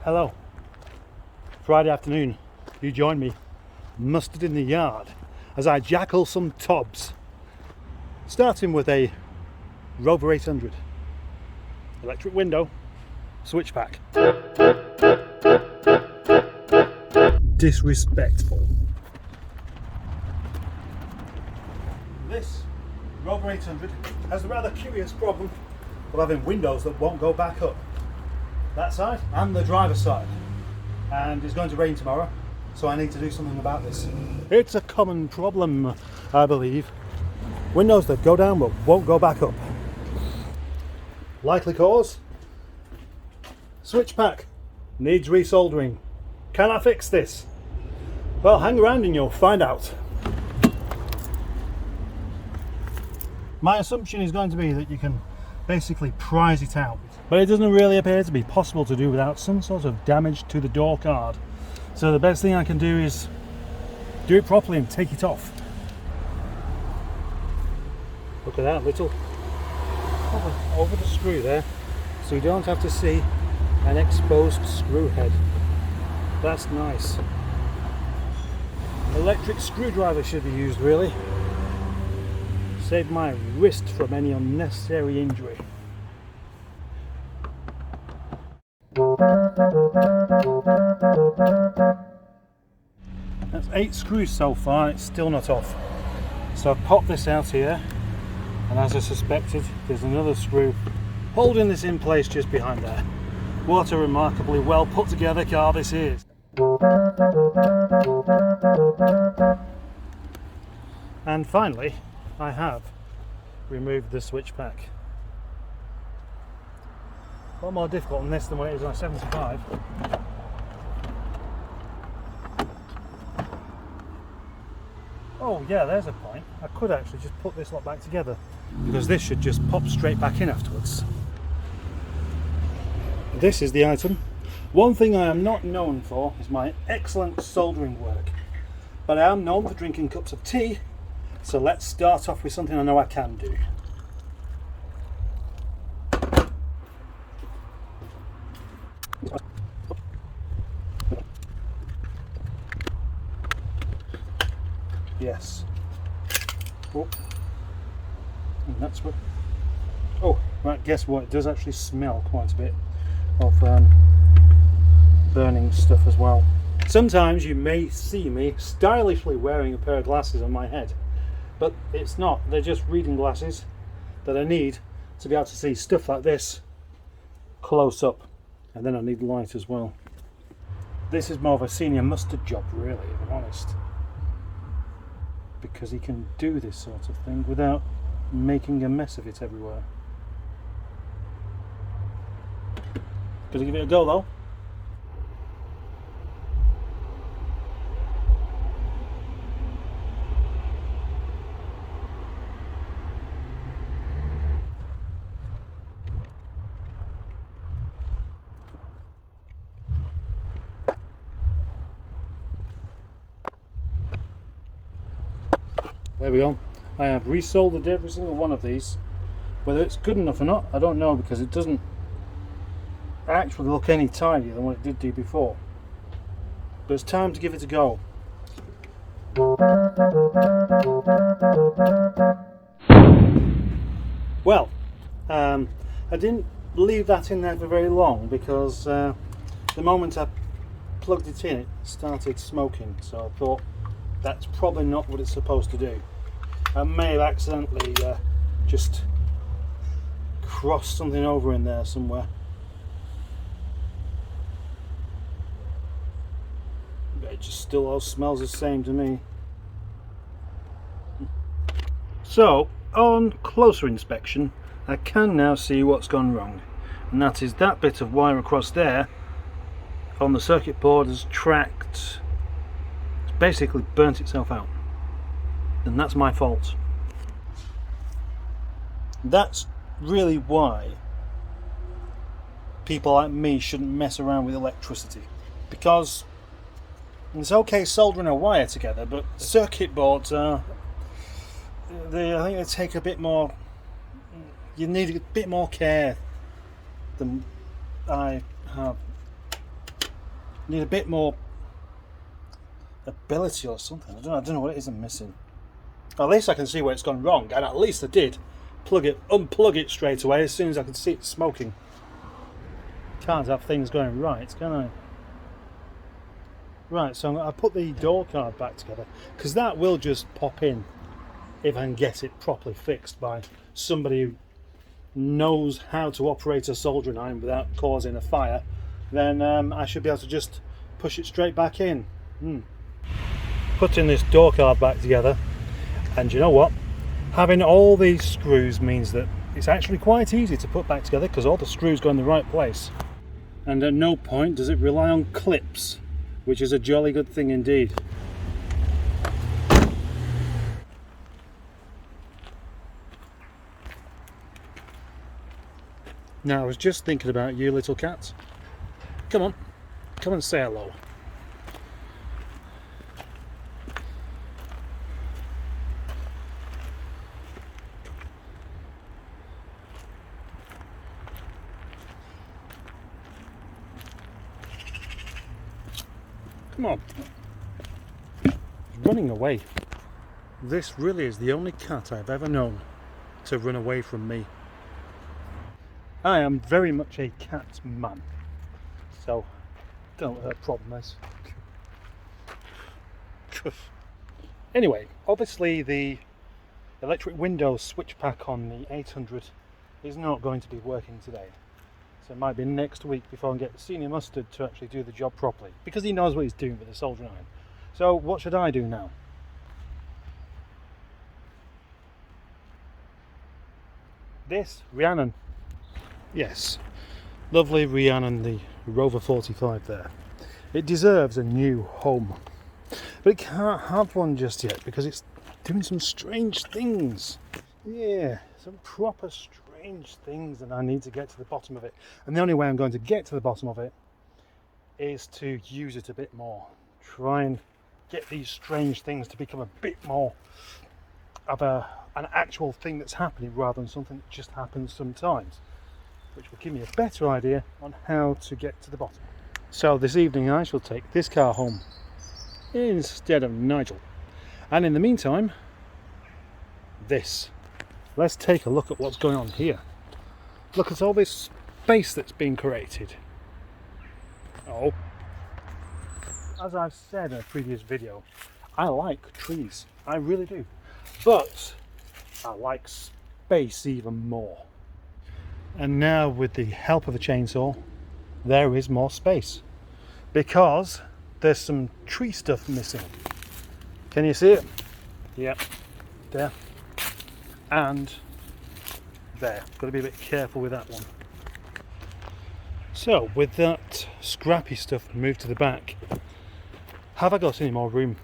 Hello. Friday afternoon, you join me, mustered in the yard, as I jackal some tobs. Starting with a Rover 800. Electric window, switch pack. Disrespectful. This Rover 800 has the rather curious problem of having windows that won't go back up. That side and the driver's side. And it's going to rain tomorrow, so I need to do something about this. It's a common problem, I believe. Windows that go down but won't go back up. Likely cause? Switch pack. Needs resoldering. Can I fix this? Well, hang around and you'll find out. My assumption is going to be that you can basically prise it out, but it doesn't really appear to be possible to do without some sort of damage to the door card. So the best thing I can do is do it properly and take it off. Look at that little over the screw there, so you don't have to see an exposed screw head. That's nice. Electric screwdriver should be used, really. Save my wrist from any unnecessary injury. That's 8 screws so far, and it's still not off. So I've popped this out here, and as I suspected, there's another screw holding this in place just behind there. What a remarkably well put together car this is. And finally, I have removed the switch pack. A lot more difficult on this than what it is on a 75. Oh yeah, there's a point. I could actually just put this lot back together, because this should just pop straight back in afterwards. This is the item. One thing I am not known for is my excellent soldering work, but I am known for drinking cups of tea, so let's start off with something I know I can do. Yes. Oh. And that's what. Oh, right, guess what? It does actually smell quite a bit of burning stuff as well. Sometimes you may see me stylishly wearing a pair of glasses on my head, but it's not. They're just reading glasses that I need to be able to see stuff like this close up, and then I need light as well. This is more of a senior mustard job, really, if I'm honest, because he can do this sort of thing without making a mess of it everywhere. Gonna give it a go though. There we go. I have resoldered every single one of these. Whether it's good enough or not, I don't know, because it doesn't actually look any tidier than what it did do before. But it's time to give it a go. Well, I didn't leave that in there for very long, because the moment I plugged it in, it started smoking. So I thought that's probably not what it's supposed to do. I may have accidentally just crossed something over in there somewhere. But it just still all smells the same to me. So, on closer inspection, I can now see what's gone wrong. And that is that bit of wire across there on the circuit board has tracked, it's basically burnt itself out. And that's my fault. That's really why people like me shouldn't mess around with electricity, because it's okay soldering a wire together, but circuit boards are, I think they take a bit more, you need a bit more care than I have Need a bit more ability or something. I don't know what it is I'm missing. At least I can see where it's gone wrong, and at least I did unplug it straight away as soon as I could see it smoking. Can't have things going right, can I? Right, so I put the door card back together, because that will just pop in if I can get it properly fixed by somebody who knows how to operate a soldering iron without causing a fire. Then I should be able to just push it straight back in. Putting this door card back together, and you know what? Having all these screws means that it's actually quite easy to put back together because all the screws go in the right place. And at no point does it rely on clips, which is a jolly good thing indeed. Now I was just thinking about you little cats. Come on, come and say hello. Come on. He's running away. This really is the only cat I've ever known to run away from me. I am very much a cat man, so don't know what her problem is. Anyway, obviously the electric window switch pack on the 800 is not going to be working today. So it might be next week before I can get Senior Mustard to actually do the job properly, because he knows what he's doing with the soldering iron. So what should I do now? This Rhiannon. Yes, lovely Rhiannon, the Rover 45 there. It deserves a new home, but it can't have one just yet because it's doing some strange things. Yeah, some proper strange things, and I need to get to the bottom of it. And the only way I'm going to get to the bottom of it is to use it a bit more. Try and get these strange things to become a bit more of an actual thing that's happening rather than something that just happens sometimes, which will give me a better idea on how to get to the bottom. So this evening I shall take this car home instead of Nigel. And in the meantime, this. Let's take a look at what's going on here. Look at all this space that's been created. Oh. As I've said in a previous video, I like trees. I really do. But I like space even more. And now with the help of a chainsaw, there is more space. Because there's some tree stuff missing. Can you see it? Yep. There. And there. Got to be a bit careful with that one. So with that scrappy stuff moved to the back, have I got any more room?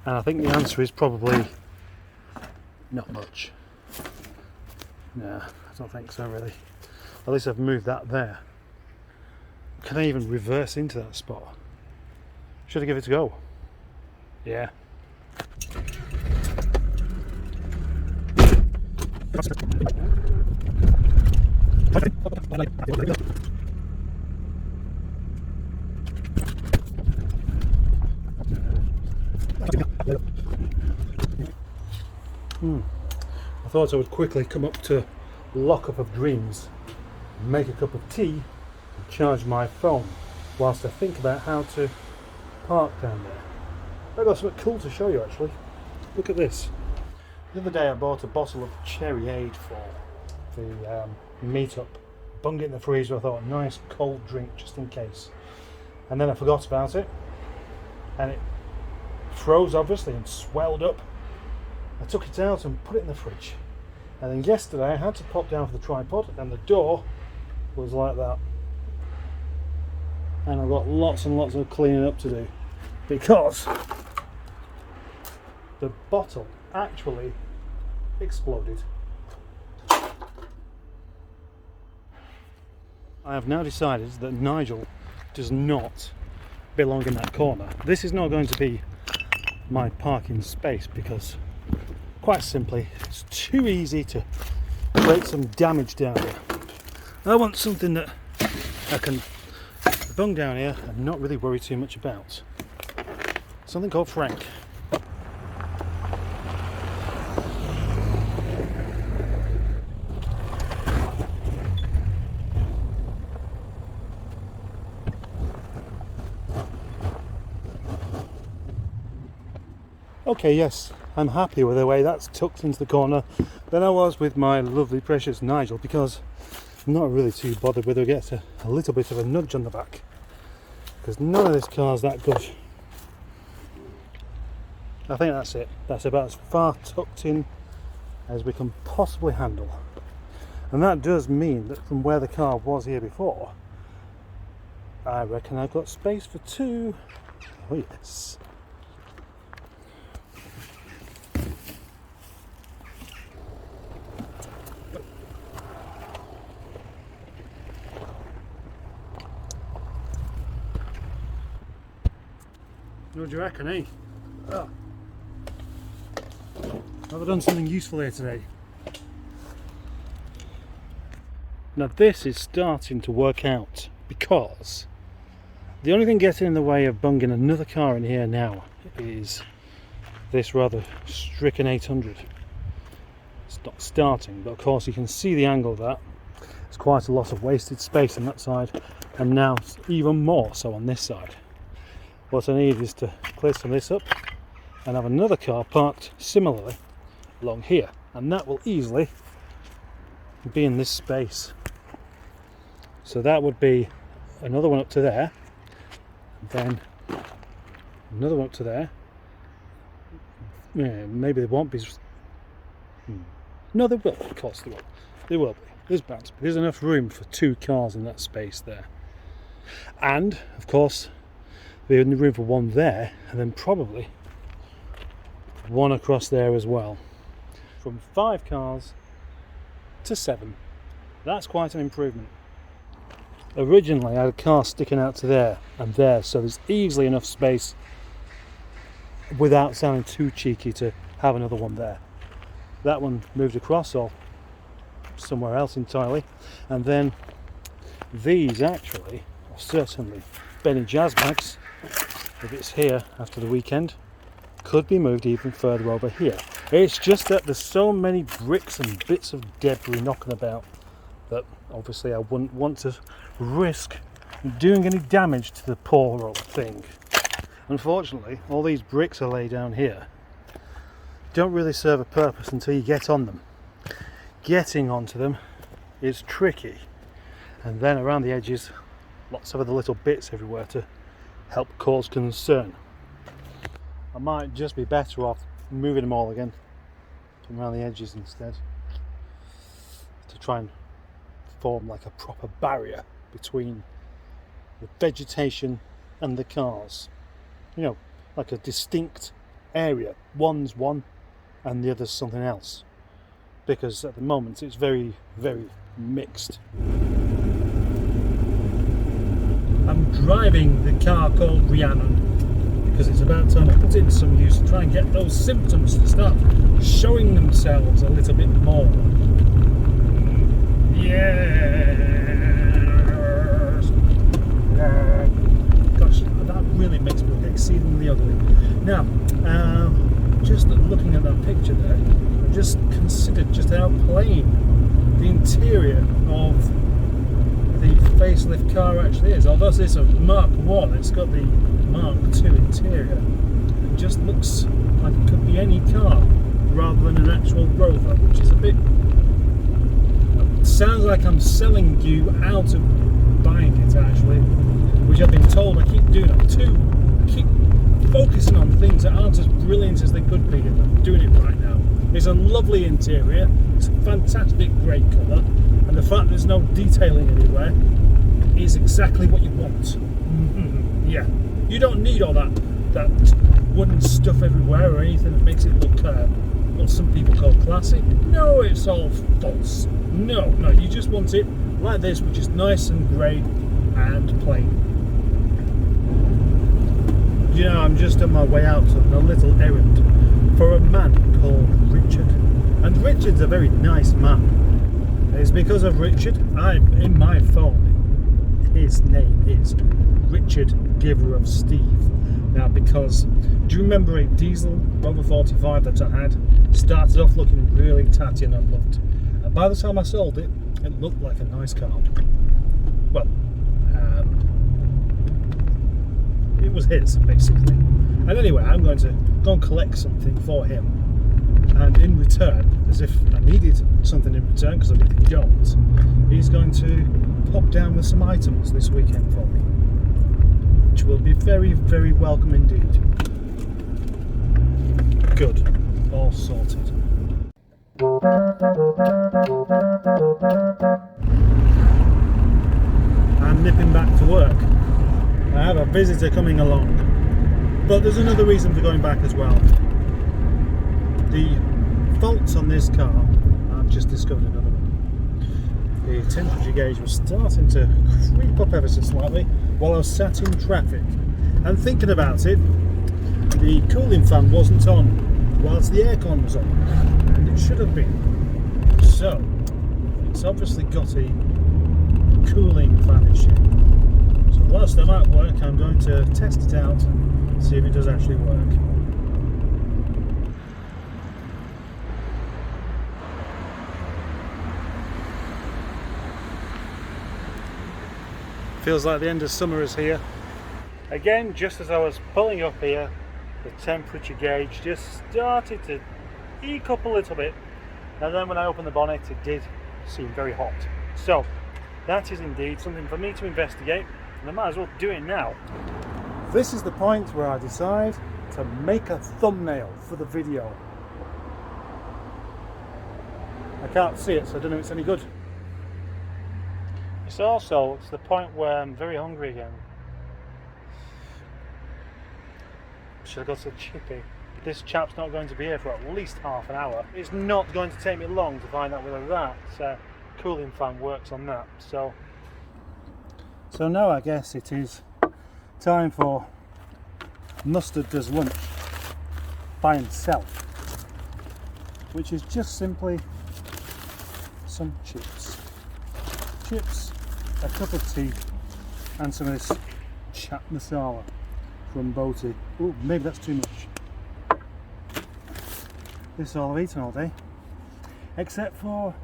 And I think the answer is probably not much. No, I don't think so really. At least I've moved that there. Can I even reverse into that spot? Should I give it a go? Yeah. I thought I would quickly come up to Lockup of Dreams, make a cup of tea and charge my phone whilst I think about how to park down there. I've got something cool to show you actually. Look at this. The other day I bought a bottle of Cherryade for the meetup. Bunged it in the freezer. I thought a nice cold drink just in case. And then I forgot about it. And it froze obviously and swelled up. I took it out and put it in the fridge. And then yesterday I had to pop down for the tripod and the door was like that. And I've got lots and lots of cleaning up to do because the bottle actually exploded. I have now decided that Nigel does not belong in that corner. This is not going to be my parking space because quite simply it's too easy to create some damage down here. I want something that I can The bung down here, I'm not really worried too much about. Something called Frank. Okay, yes, I'm happy with the way that's tucked into the corner than I was with my lovely precious Nigel, because I'm not really too bothered whether I get a little bit of a nudge on the back, because none of this car's that good. I think that's it. That's about as far tucked in as we can possibly handle. And that does mean that from where the car was here before, I reckon I've got space for two. Oh yes. What do you reckon, eh? Oh. Have I done something useful here today? Now this is starting to work out, because the only thing getting in the way of bunging another car in here now is this rather stricken 800. It's not starting, but of course you can see the angle of that. There's quite a lot of wasted space on that side, and now even more so on this side. What I need is to clear some of this up and have another car parked similarly along here, and that will easily be in this space. So that would be another one up to there, then another one up to there. Yeah, maybe there won't be. No, there will. Of course there will. There will be. There's bound to be. There's enough room for two cars in that space there, and of course there's room for one there, and then probably one across there as well. From 5 cars to 7. That's quite an improvement. Originally I had a car sticking out to there and there, so there's easily enough space without sounding too cheeky to have another one there. That one moved across or somewhere else entirely, and then these actually are certainly Benny Jazz bags. If it's here after the weekend, could be moved even further over here. It's just that there's so many bricks and bits of debris knocking about that obviously I wouldn't want to risk doing any damage to the poor old thing. Unfortunately, all these bricks are laid down here. Don't really serve a purpose until you get on them. Getting onto them is tricky, and then around the edges lots of other little bits everywhere to help cause concern. I might just be better off moving them all again from around the edges instead, to try and form like a proper barrier between the vegetation and the cars. You know, like a distinct area. One's one and the other's something else, because at the moment it's very, very mixed. I'm driving the car called Rhiannon because it's about time I put it to some use to try and get those symptoms to start showing themselves a little bit more. Yes! Gosh, that really makes me look exceedingly ugly. Now, just looking at that picture there, I just considered just how plain the interior of the facelift car actually is. Although it's a Mark 1, it's got the Mark 2 interior. It just looks like it could be any car rather than an actual Rover, which is a bit... It sounds like I'm selling you out of buying it actually, which I've been told I keep doing. I keep focusing on things that aren't as brilliant as they could be, and I'm doing it right now. It's a lovely interior, it's a fantastic grey colour, and the fact there's no detailing anywhere is exactly what you want. Mm-hmm. Yeah, you don't need all that wooden stuff everywhere or anything that makes it look what some people call classy. No, it's all false. No, you just want it like this, which is nice and grey and plain. You know, I'm just on my way out on a little errand for a man called Richard. And Richard's a very nice man. It's because of Richard, in my phone, his name is Richard, giver of Steve. Now, because do you remember a diesel Rover 45 that I had? Started off looking really tatty and unloved, and by the time I sold it, it looked like a nice car. Well, it was his basically. And anyway, I'm going to go and collect something for him, and in return, as if I needed something in return because I really don't, he's going to pop down with some items this weekend for me, which will be very, very welcome indeed. Good, all sorted. I'm nipping back to work. I have a visitor coming along, but there's another reason for going back as well. The faults on this car, I've just discovered another one. The temperature gauge was starting to creep up ever so slightly while I was sat in traffic, and thinking about it, the cooling fan wasn't on whilst the aircon was on, and it should have been. So it's obviously got a cooling fan issue. So whilst I'm at work, I'm going to test it out and see if it does actually work. Feels like the end of summer is here. Again, just as I was pulling up here, the temperature gauge just started to eke up a little bit, and then when I opened the bonnet it did seem very hot. So that is indeed something for me to investigate, and I might as well do it now. This is the point where I decide to make a thumbnail for the video. I can't see it, so I don't know if it's any good. It's the point where I'm very hungry again. Should I go to Chippy? This chap's not going to be here for at least half an hour. It's not going to take me long to find out whether that cooling fan works on that. So now I guess it is time for Mustard Does Lunch by himself, which is just simply some chips, a cup of tea, and some of this chat masala from Boaty. Oh, maybe that's too much. This is all I've eaten all day, except for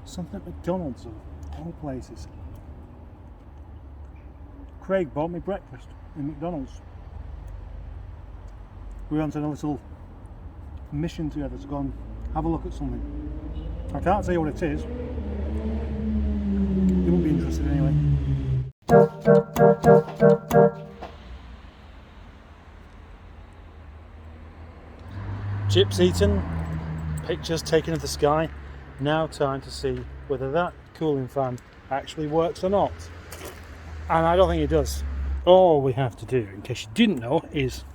something at McDonald's of all places. Craig bought me breakfast in McDonald's. We went on a little mission together to go and have a look at something. I can't tell you what it is. You won't be interested anyway. Chips eaten, pictures taken of the sky. Now time to see whether that cooling fan actually works or not. And I don't think it does. All we have to do, in case you didn't know, is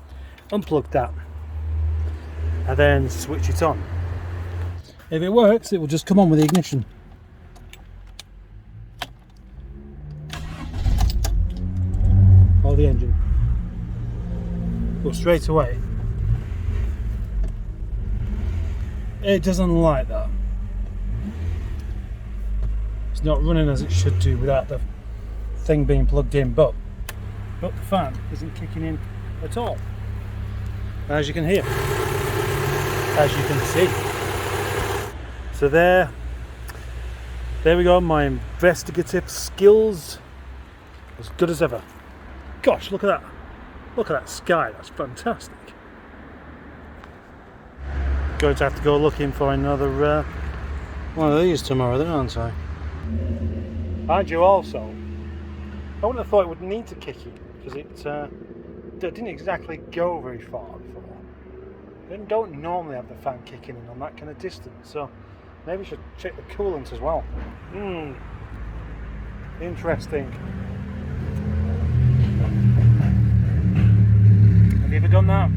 unplug that and then switch it on. If it works, it will just come on with the ignition. Or the engine. But straight away, it doesn't like that. It's not running as it should do without the thing being plugged in, but the fan isn't kicking in at all, as you can hear, as you can see. So there we go, my investigative skills as good as ever. Gosh, look at that sky, that's fantastic. Going to have to go looking for another one of these tomorrow then, aren't I? Mind you, also, I wouldn't have thought it would need to kick in, because it didn't exactly go very far before. They don't normally have the fan kicking in on that kind of distance, so maybe I should check the coolant as well. Interesting. Have you ever done that?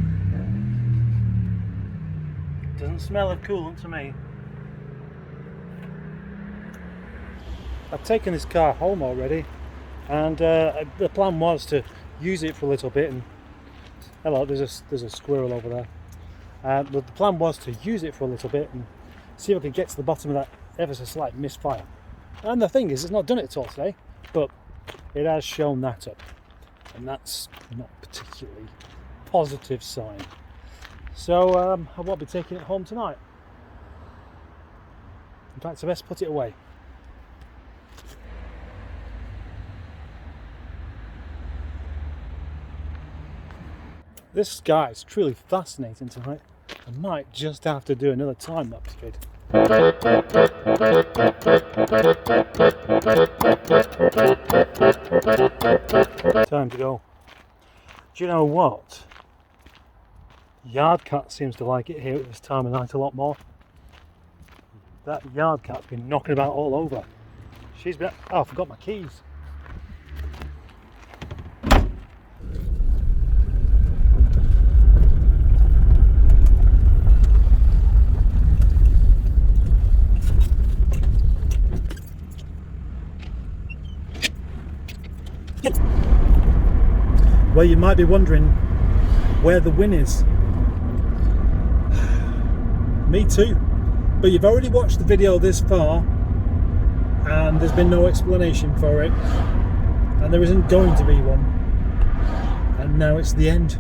Doesn't smell of coolant to me. I've taken this car home already, and the plan was to use it for a little bit. And hello, there's a squirrel over there. But the plan was to use it for a little bit and see if I could get to the bottom of that ever so slight misfire. And the thing is, it's not done it at all today. But it has shown that up, and that's not a particularly positive sign. So I won't be taking it home tonight. In fact, I best put it away. This sky is truly fascinating tonight. I might just have to do another time-lapse vid. Time to go. Do you know what? Yard cat seems to like it here at this time of night a lot more. That yard cat's been knocking about all over. She's been... Oh, I forgot my keys. Well, you might be wondering where the win is. Me too. But you've already watched the video this far and there's been no explanation for it, and there isn't going to be one, and now it's the end.